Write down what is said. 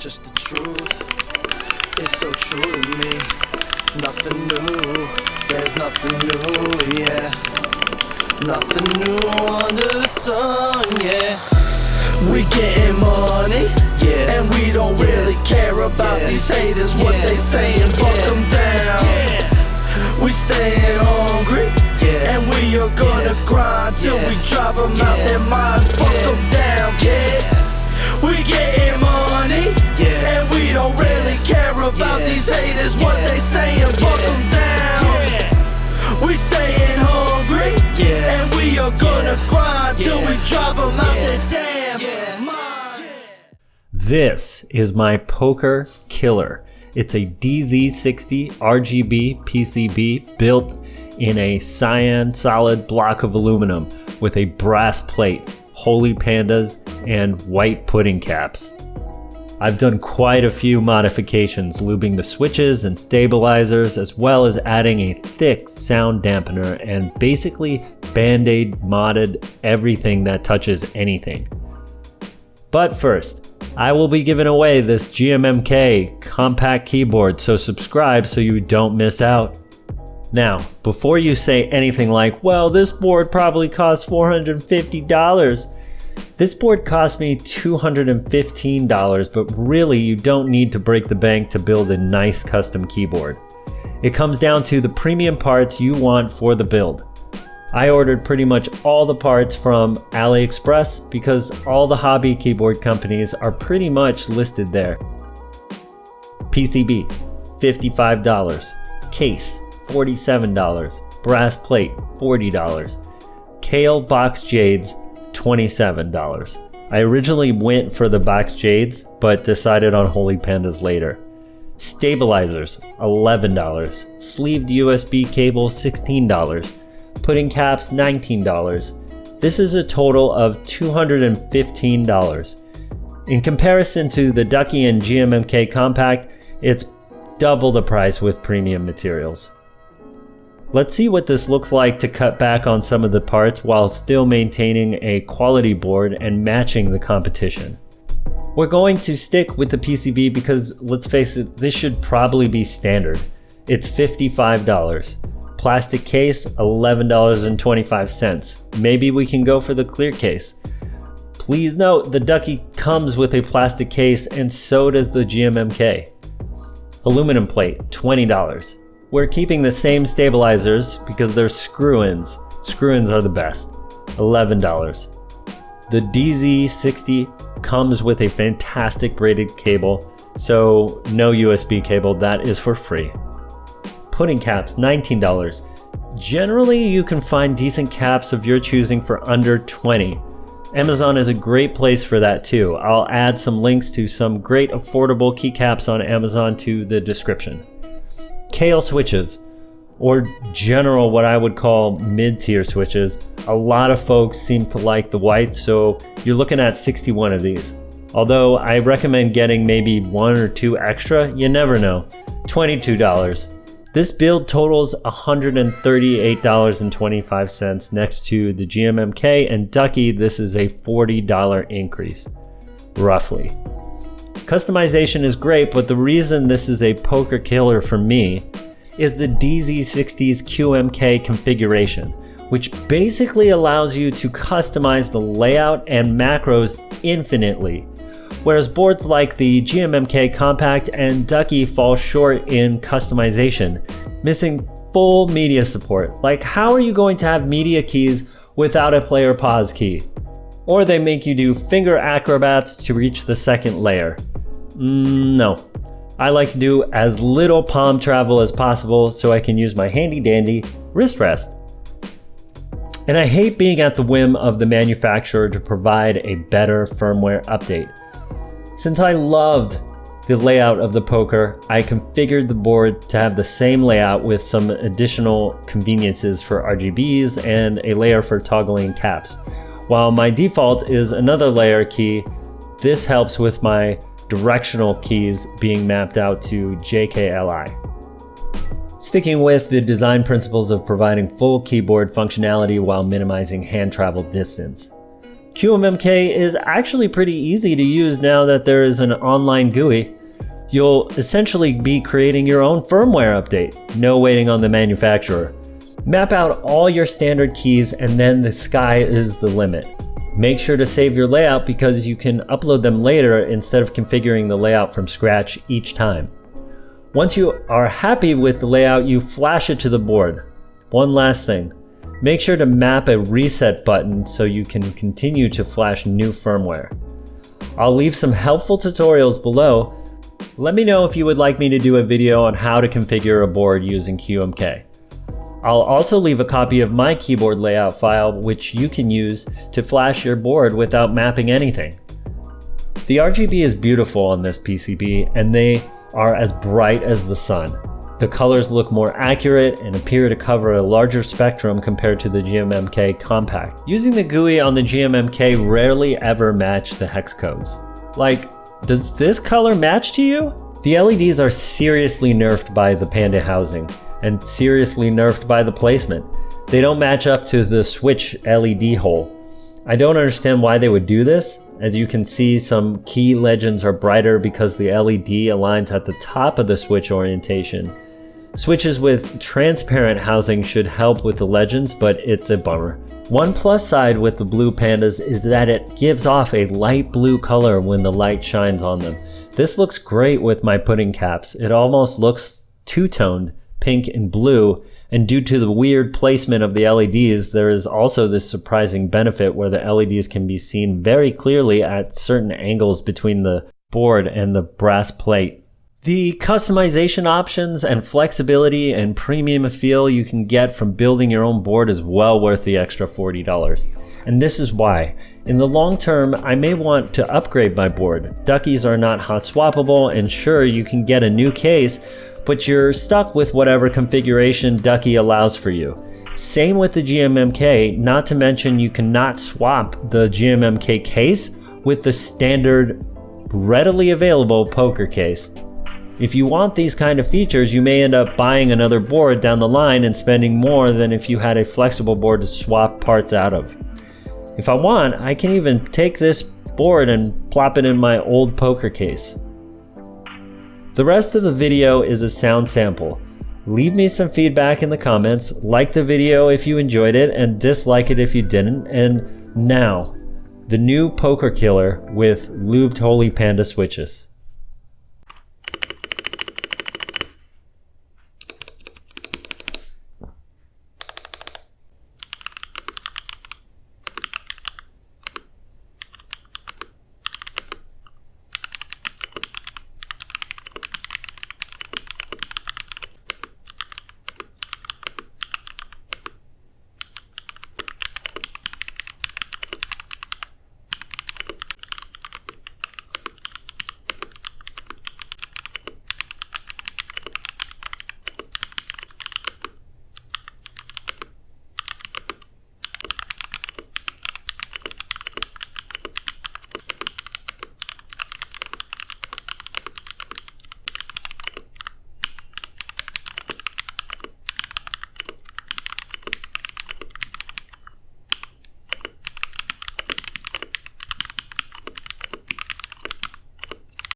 just the truth. It's so true to me. Nothing new, there's nothing new, yeah. Nothing new under the sun, yeah. We getting money, yeah, and we don't really care about these haters, what they saying, fuck them down. Yeah. We staying hungry, and we are gonna grind till we drive them out their minds, fuck them down, yeah. We getting money, and we don't really care about these haters, what they saying, fuck them down. We staying hungry, and we are gonna grind till we drive them out their damn minds. This is my Pok3r killer. It's a DZ60 RGB PCB built in a cyan solid block of aluminum with a brass plate, holy pandas, and white pudding caps. I've done quite a few modifications, lubing the switches and stabilizers, as well as adding a thick sound dampener and basically band-aid modded everything that touches anything. But first, I will be giving away this GMMK compact keyboard, so subscribe so you don't miss out. Now, before you say anything like, well, this board probably cost $450, this board cost me $215, but really you don't need to break the bank to build a nice custom keyboard. It comes down to the premium parts you want for the build. I ordered pretty much all the parts from AliExpress because all the hobby keyboard companies are pretty much listed there. PCB, $55. Case, $47. Brass plate, $40. Kale box jades, $27. I originally went for the box jades, but decided on holy pandas later. Stabilizers, $11. Sleeved USB cable, $16. Pudding caps, $19. This is a total of $215. In comparison to the Ducky and GMMK Compact, it's double the price with premium materials. Let's see what this looks like to cut back on some of the parts while still maintaining a quality board and matching the competition. We're going to stick with the PCB because, let's face it, this should probably be standard. It's $55. Plastic case, $11.25. Maybe we can go for the clear case. Please note, the Ducky comes with a plastic case and so does the GMMK. Aluminum plate, $20. We're keeping the same stabilizers because they're screw-ins. Screw-ins are the best. $11. The DZ60 comes with a fantastic braided cable, so no USB cable, that is for free. Pudding caps, $19. Generally, you can find decent caps of your choosing for under $20. Amazon is a great place for that too. I'll add some links to some great affordable keycaps on Amazon to the description. Kale switches, or general what I would call mid-tier switches. A lot of folks seem to like the whites, so you're looking at 61 of these. Although I recommend getting maybe one or two extra, you never know. $22. This build totals $138.25 next to the GMMK and Ducky. This is a $40 increase, roughly. Customization is great, but the reason this is a Pok3r killer for me is the DZ60's QMK configuration, which basically allows you to customize the layout and macros infinitely, whereas boards like the GMMK Compact and Ducky fall short in customization, missing full media support. Like, how are you going to have media keys without a player pause key? Or they make you do finger acrobats to reach the second layer. No. I like to do as little palm travel as possible so I can use my handy dandy wrist rest. And I hate being at the whim of the manufacturer to provide a better firmware update. Since I loved the layout of the Pok3r, I configured the board to have the same layout with some additional conveniences for RGBs and a layer for toggling caps. While my default is another layer key, this helps with my directional keys being mapped out to JKLI. Sticking with the design principles of providing full keyboard functionality while minimizing hand travel distance. QMK is actually pretty easy to use now that there is an online GUI. You'll essentially be creating your own firmware update, no waiting on the manufacturer. Map out all your standard keys and then the sky is the limit. Make sure to save your layout because you can upload them later instead of configuring the layout from scratch each time. Once you are happy with the layout, you flash it to the board. One last thing, make sure to map a reset button so you can continue to flash new firmware. I'll leave some helpful tutorials below. Let me know if you would like me to do a video on how to configure a board using QMK. I'll also leave a copy of my keyboard layout file which you can use to flash your board without mapping anything. The RGB is beautiful on this PCB and they are as bright as the sun. The colors look more accurate and appear to cover a larger spectrum compared to the GMMK Compact. Using the GUI on the GMMK rarely ever match the hex codes. Like, does this color match to you? The LEDs are seriously nerfed by the Panda housing and seriously nerfed by the placement. They don't match up to the switch LED hole. I don't understand why they would do this. As you can see, some key legends are brighter because the LED aligns at the top of the switch orientation. Switches with transparent housing should help with the legends, but it's a bummer. One plus side with the blue Pandas is that it gives off a light blue color when the light shines on them. This looks great with my pudding caps. It almost looks two-toned, pink and blue, and due to the weird placement of the LEDs, there is also this surprising benefit where the LEDs can be seen very clearly at certain angles between the board and the brass plate. The customization options and flexibility and premium feel you can get from building your own board is well worth the extra $40. And this is why. In the long term, I may want to upgrade my board. Duckies are not hot swappable, and sure, you can get a new case, but you're stuck with whatever configuration Ducky allows for you. Same with the GMMK, not to mention you cannot swap the GMMK case with the standard readily available Pok3r case. If you want these kind of features, you may end up buying another board down the line and spending more than if you had a flexible board to swap parts out of. If I want, I can even take this board and plop it in my old Pok3r case. The rest of the video is a sound sample. Leave me some feedback in the comments, like the video if you enjoyed it, and dislike it if you didn't. And now, the new Pok3r killer with lubed Holy Panda switches.